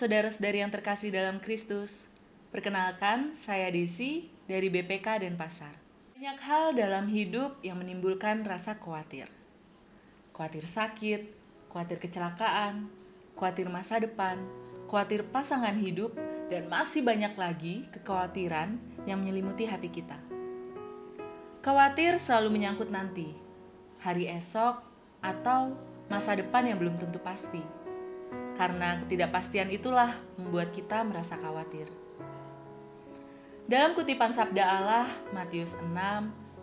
saudara-saudari yang terkasih dalam Kristus. Perkenalkan, saya Desi dari BPK Denpasar. Banyak hal dalam hidup yang menimbulkan rasa khawatir. Khawatir sakit, khawatir kecelakaan, khawatir masa depan, khawatir pasangan hidup, dan masih banyak lagi kekhawatiran yang menyelimuti hati kita. Khawatir selalu menyangkut nanti, hari esok, atau masa depan yang belum tentu pasti. Karena ketidakpastian itulah membuat kita merasa khawatir. Dalam kutipan sabda Allah, Matius 6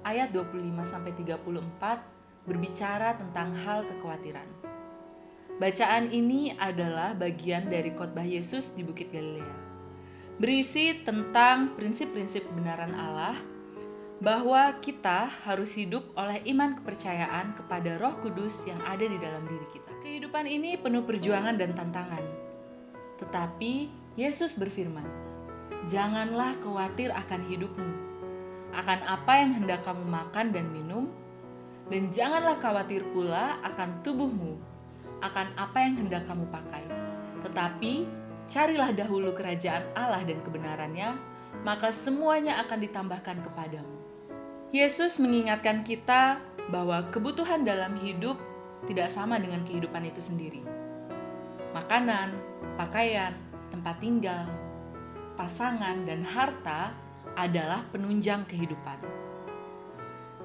ayat 25-34 berbicara tentang hal kekhawatiran. Bacaan ini adalah bagian dari khotbah Yesus di Bukit Galilea. Berisi tentang prinsip-prinsip kebenaran Allah, bahwa kita harus hidup oleh iman kepercayaan kepada Roh Kudus yang ada di dalam diri kita. Kehidupan ini penuh perjuangan dan tantangan. Tetapi Yesus berfirman, "Janganlah khawatir akan hidupmu, akan apa yang hendak kamu makan dan minum, dan janganlah khawatir pula akan tubuhmu, akan apa yang hendak kamu pakai. Tetapi carilah dahulu kerajaan Allah dan kebenarannya, maka semuanya akan ditambahkan kepadamu." Yesus mengingatkan kita bahwa kebutuhan dalam hidup tidak sama dengan kehidupan itu sendiri. Makanan, pakaian, tempat tinggal, pasangan, dan harta adalah penunjang kehidupan.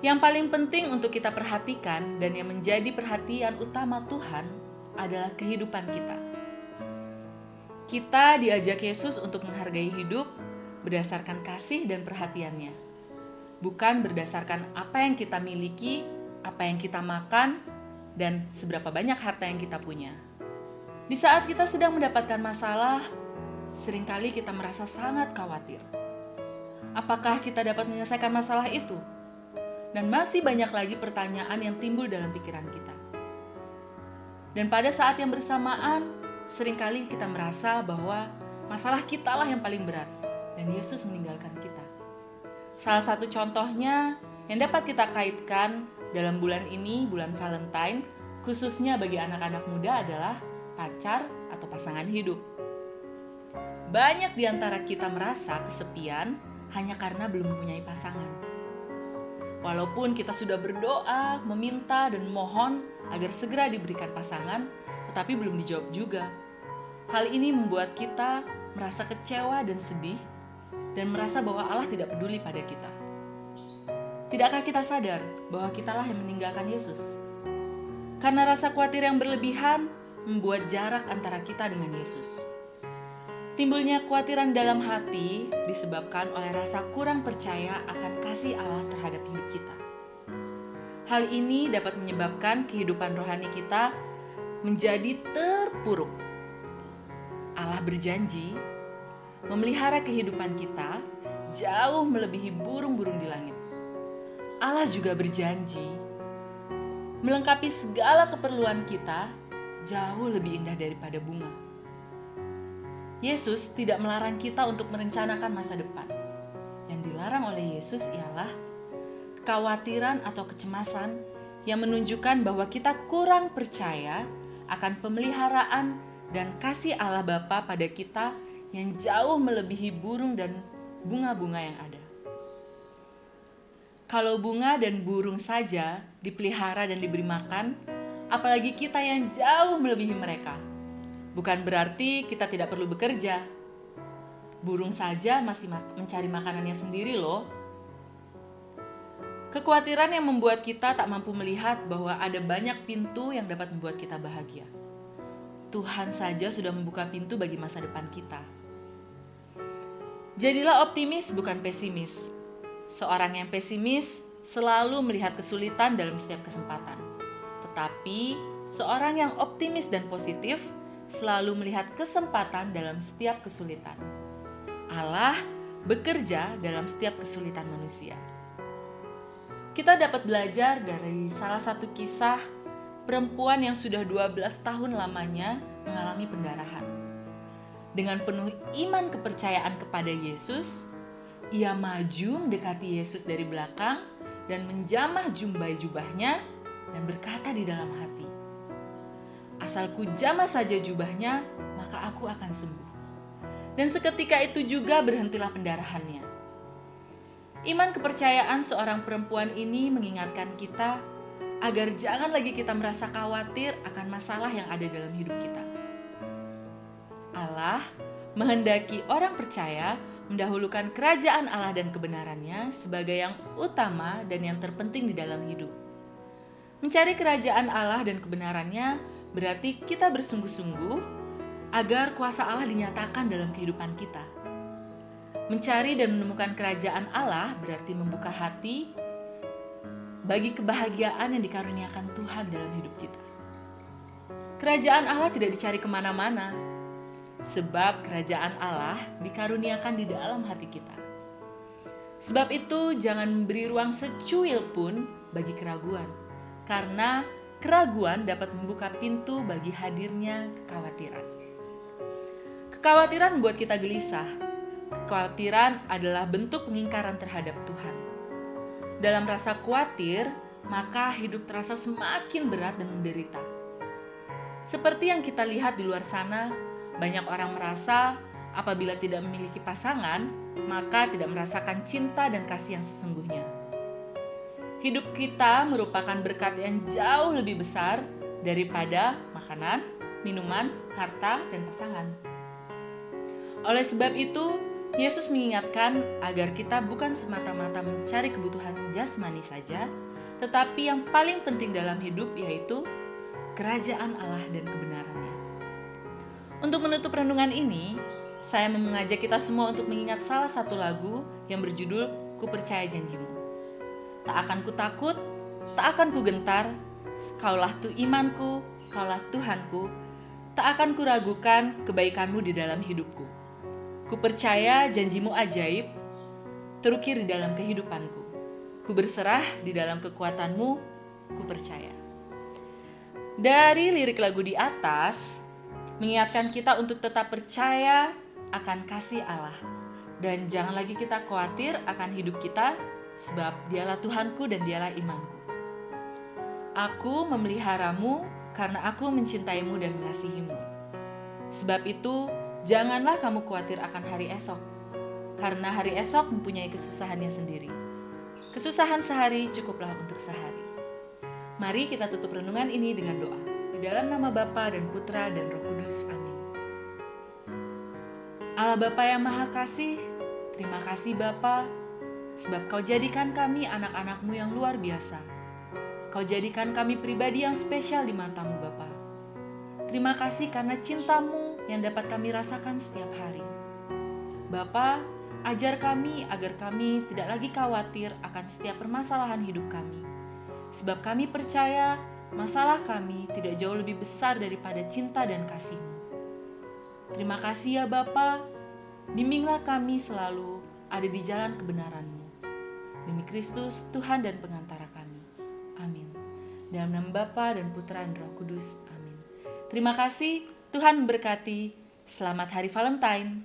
Yang paling penting untuk kita perhatikan dan yang menjadi perhatian utama Tuhan adalah kehidupan kita. Kita diajak Yesus untuk menghargai hidup berdasarkan kasih dan perhatiannya, bukan berdasarkan apa yang kita miliki, apa yang kita makan, dan seberapa banyak harta yang kita punya. Di saat kita sedang mendapatkan masalah, seringkali kita merasa sangat khawatir. Apakah kita dapat menyelesaikan masalah itu? Dan masih banyak lagi pertanyaan yang timbul dalam pikiran kita. Dan pada saat yang bersamaan, seringkali kita merasa bahwa masalah kitalah yang paling berat, dan Yesus meninggalkan kita. Salah satu contohnya yang dapat kita kaitkan dalam bulan ini, bulan Valentine, khususnya bagi anak-anak muda adalah pacar atau pasangan hidup. Banyak di antara kita merasa kesepian hanya karena belum mempunyai pasangan. Walaupun kita sudah berdoa, meminta, dan mohon agar segera diberikan pasangan, tetapi belum dijawab juga. Hal ini membuat kita merasa kecewa dan sedih, dan merasa bahwa Allah tidak peduli pada kita. Tidakkah kita sadar bahwa kitalah yang meninggalkan Yesus? Karena rasa khawatir yang berlebihan membuat jarak antara kita dengan Yesus. Timbulnya kekhawatiran dalam hati disebabkan oleh rasa kurang percaya akan kasih Allah terhadap hidup kita. Hal ini dapat menyebabkan kehidupan rohani kita menjadi terpuruk. Allah berjanji memelihara kehidupan kita jauh melebihi burung-burung di langit. Allah juga berjanji melengkapi segala keperluan kita jauh lebih indah daripada bunga. Yesus tidak melarang kita untuk merencanakan masa depan. Yang dilarang oleh Yesus ialah kekhawatiran atau kecemasan yang menunjukkan bahwa kita kurang percaya akan pemeliharaan dan kasih Allah Bapa pada kita yang jauh melebihi burung dan bunga-bunga yang ada. Kalau bunga dan burung saja dipelihara dan diberi makan, apalagi kita yang jauh melebihi mereka. Bukan berarti kita tidak perlu bekerja. Burung saja masih mencari makanannya sendiri loh. Kekhawatiran yang membuat kita tak mampu melihat bahwa ada banyak pintu yang dapat membuat kita bahagia. Tuhan saja sudah membuka pintu bagi masa depan kita. Jadilah optimis, bukan pesimis. Seorang yang pesimis selalu melihat kesulitan dalam setiap kesempatan. Tetapi seorang yang optimis dan positif selalu melihat kesempatan dalam setiap kesulitan. Allah bekerja dalam setiap kesulitan manusia. Kita dapat belajar dari salah satu kisah perempuan yang sudah 12 tahun lamanya mengalami pendarahan. Dengan penuh iman kepercayaan kepada Yesus, ia maju mendekati Yesus dari belakang dan menjamah jumbai jubahnya dan berkata di dalam hati, "Asal ku jamah saja jubahnya, maka maka aku akan sembuh. Dan seketika itu juga berhentilah pendarahannya. Iman kepercayaan seorang perempuan ini mengingatkan kita agar jangan lagi kita merasa khawatir akan masalah yang ada dalam hidup kita. Allah menghendaki orang percaya mendahulukan kerajaan Allah dan kebenarannya sebagai yang utama dan yang terpenting di dalam hidup. Mencari kerajaan Allah dan kebenarannya berarti kita bersungguh-sungguh agar kuasa Allah dinyatakan dalam kehidupan kita. Mencari dan menemukan kerajaan Allah berarti membuka hati bagi kebahagiaan yang dikaruniakan Tuhan dalam hidup kita. Kerajaan Allah tidak dicari kemana-mana, sebab kerajaan Allah dikaruniakan di dalam hati kita. Sebab itu jangan memberi ruang secuil pun bagi keraguan, karena keraguan dapat membuka pintu bagi hadirnya kekhawatiran. Kekhawatiran membuat kita gelisah. Kekhawatiran adalah bentuk pengingkaran terhadap Tuhan. Dalam rasa khawatir, maka hidup terasa semakin berat dan menderita. Seperti yang kita lihat di luar sana, banyak orang merasa apabila tidak memiliki pasangan, maka tidak merasakan cinta dan kasih yang sesungguhnya. Hidup kita merupakan berkat yang jauh lebih besar daripada makanan, minuman, harta, dan pasangan. Oleh sebab itu, Yesus mengingatkan agar kita bukan semata-mata mencari kebutuhan jasmani saja, tetapi yang paling penting dalam hidup yaitu kerajaan Allah dan kebenarannya. Untuk menutup renungan ini, saya mengajak kita semua untuk mengingat salah satu lagu yang berjudul Ku Percaya Janjimu. Tak akan ku takut, tak akan ku gentar, Kaulah imanku, Kaulah Tuhanku, tak akan ku ragukan kebaikanmu di dalam hidupku. Ku percaya janjimu ajaib, terukir di dalam kehidupanku. Ku berserah di dalam kekuatanmu, ku percaya. Dari lirik lagu di atas, mengingatkan kita untuk tetap percaya akan kasih Allah. Dan jangan lagi kita khawatir akan hidup kita, sebab dialah Tuhanku dan dialah imanku. Aku memeliharamu karena aku mencintaimu dan mengasihimu. Sebab itu, janganlah kamu khawatir akan hari esok, karena hari esok mempunyai kesusahannya sendiri. Kesusahan sehari cukuplah untuk sehari. Mari kita tutup renungan ini dengan doa. Di dalam nama Bapa dan Putra dan Roh Kudus. Amin. Allah Bapa yang Maha Kasih, terima kasih Bapa, sebab Kau jadikan kami anak-anak-Mu yang luar biasa. Kau jadikan kami pribadi yang spesial di mata-Mu Bapa. Terima kasih karena cinta-Mu yang dapat kami rasakan setiap hari. Bapa, ajar kami agar kami tidak lagi khawatir akan setiap permasalahan hidup kami. Sebab kami percaya masalah kami tidak jauh lebih besar daripada cinta dan kasih-Mu. Terima kasih ya Bapa, bimbinglah kami selalu ada di jalan kebenaran-Mu. Demi Kristus, Tuhan dan pengantara kami. Amin. Dalam nama Bapa dan Putra dan Roh Kudus. Amin. Terima kasih. Tuhan memberkati. Selamat Hari Valentine.